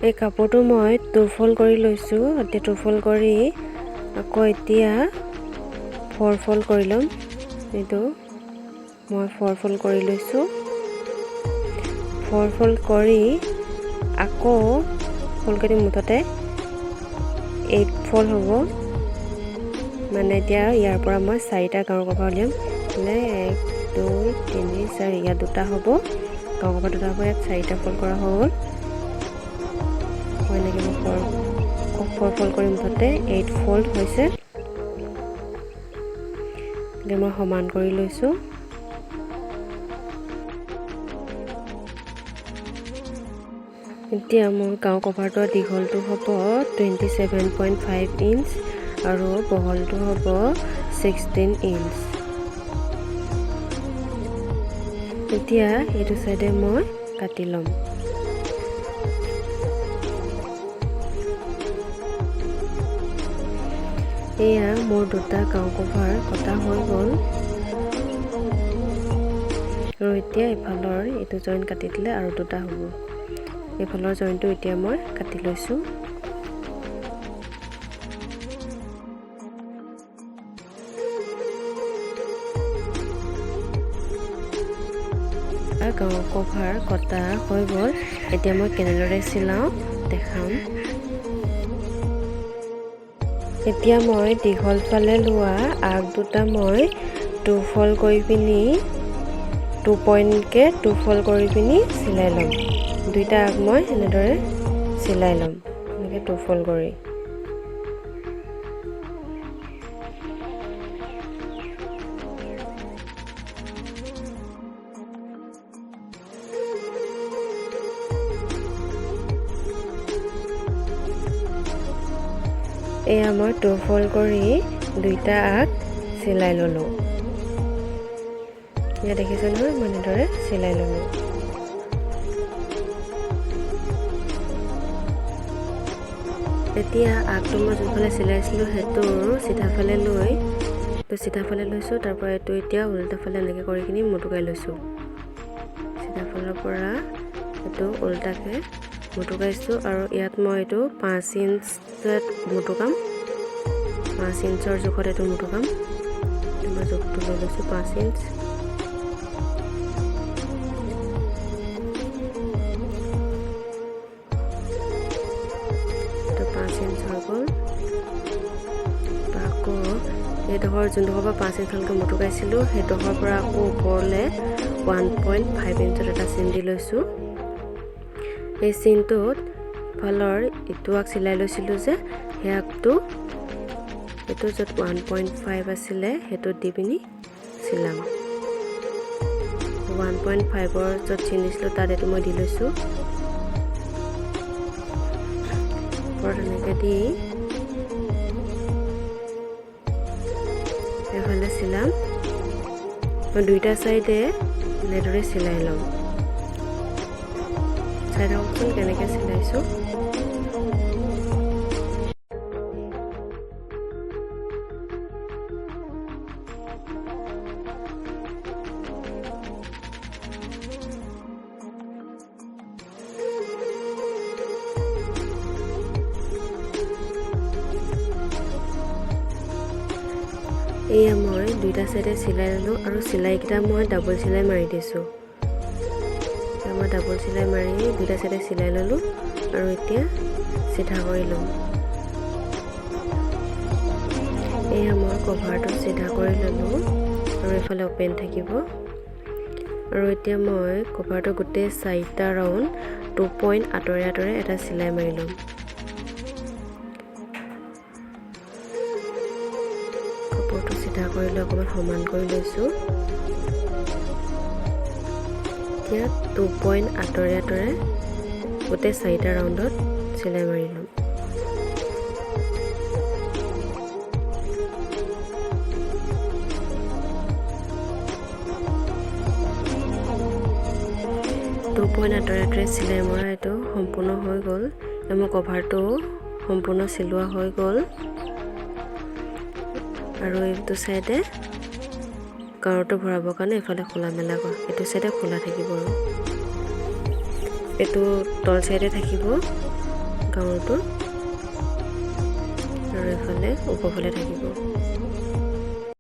এই কাপোৰটো মই টুফল কৰি লৈছোঁ। এতিয়া টুফল কৰি আকৌ এতিয়া 4 ফল্ড কৰি ল'ম। এইটো মই 4 ফল্ড কৰি লৈছোঁ। 4 ফল্ড কৰি আকৌ ফল্ড কৰি মুঠতে 8 ফল্ড হ'ব। মানে এতিয়া ইয়াৰ পৰা মই 4টা গাৰু কভাৰ উলিয়াম। 1 2 3 4 ইয়াত 2টা হ'ব, গাৰু কভাৰ 2টা হ'ব। ইয়াত 4টা ফল্ড কৰা হ'ল। এনেকৈ মই 4 ফল্ড কৰি মুঠতে 8 ফল্ড হৈছে। মই সমান কৰি লৈছোঁ। এতিয়া মোৰ গাৰু কভাৰটোৰ দীঘলটো হ'ব 27.5 ইঞ্চ আৰু বহলটো হ'ব 16 ইঞ্চ। এতিয়া এইটো চাইডে মই কাটি ল'ম। এয়া মোৰ 2টা গাৰু কভাৰ কটা হৈ গ'ল। আৰু এতিয়া এইফালৰ এইটো জইন কাটি দিলে আৰু 2টা হ'ব। এইফালৰ জইনটো এতিয়া মই কাটি লৈছোঁ। গাৰু কভাৰ কটা হৈ গ'ল। এতিয়া মই কেনেদৰে চিলাওঁ দেখাম। এতিয়া মই দীঘল ফালে লোৱা আগ 2টা মই 2 ফল্ড কৰি পিনি 2 পইণ্টকৈ 2 ফল্ড কৰি পিনি চিলাই ল'ম। 2টা আগ মই এনেদৰে চিলাই ল'ম, এনেকৈ 2 ফল্ড কৰি। এয়া মই 2 ফল্ড কৰি 2টা আগ চিলাই ল'লোঁ। এয়া দেখিছে নহয়, মই এনেদৰে চিলাই ল'লোঁ। এতিয়া আগটো মই যোনফালে চিলাইছিলোঁ সেইটোৰ চিধাফালে লৈ চিধাফালে লৈছোঁ। তাৰপৰা এইটো এতিয়া উল্টাফালে এনেকৈ কৰি কিনি মুটুকাই লৈছোঁ। চিধাফালৰ পৰা এইটো উল্টাকৈ মুটুকাইছোঁ আৰু ইয়াত মই এইটো 5 ইঞ্চত মুটুকাম। 5 ইঞ্চৰ জোখত এইটো মুটুকাম। মই জোখটো লৈ লৈছোঁ 5 ইঞ্চ। এইটো 5 ইঞ্চ হৈ গ'ল। আকৌ এইডোখৰ যোনডোখৰ পৰা 5 ইঞ্চলৈকে মুটুকাইছিলোঁ সেইডোখৰৰ পৰা আকৌ ওপৰলৈ 1.5 ইঞ্চত এটা চিন দি লৈছোঁ। এই চিনটোত ফালৰ ইটো আগ চিলাই লৈছিলোঁ যে সেই আগটো এইটো য'ত 1.5 আছিলে সেইটোত দি পিনি চিলাম। 1.5ৰ য'ত চিন দিছিলোঁ তাত এইটো মই দি লৈছোঁ। ওপৰত এনেকৈ দি এইফালে চিলাম। মই 2টা চাইডে এনেদৰে চিলাই ল'ম। চাই থাককচোন কেনেকৈ চিলাইছোঁ। এয়া মই 2টা চাইডে চিলাই ল'লোঁ আৰু চিলাইকেইটা মই ডাবল চিলাই মাৰি দিছোঁ। মই ডাবল চিলাই মাৰি 2টা চাইডে চিলাই ল'লোঁ আৰু এতিয়া চিধা কৰি ল'ম। এয়া মই কভাৰটো চিধা কৰি ল'লোঁ আৰু এইফালে অপেন থাকিব। আৰু এতিয়া মই কভাৰটো গোটেই 4টা ৰাউণ্ড 2 পইণ্ট আঁতৰে আঁতৰে এটা চিলাই মাৰি ল'ম। কাপোৰটো চিধা কৰি লৈ অকণমান সমান কৰি লৈছোঁ। এতিয়া 2 পইণ্ট আঁতৰে আঁতৰে গোটেই 4টা ৰাউণ্ডত চিলাই মাৰি ল'ম। পইণ্ট আঁতৰে আঁতৰে চিলাই মৰা এইটো সম্পূৰ্ণ হৈ গ'ল। মোৰ কভাৰটো সম্পূৰ্ণ চিলোৱা হৈ গ'ল। আৰু এইটো চাইডে গাৰুটো ভৰাবৰ কাৰণে এইফালে খোলা মেলা কৰা, এইটো চাইডে খোলা থাকিব আৰু এইটো তল চাইডে থাকিব গাঁৱৰটো আৰু এইফালে ওপৰফালে থাকিব।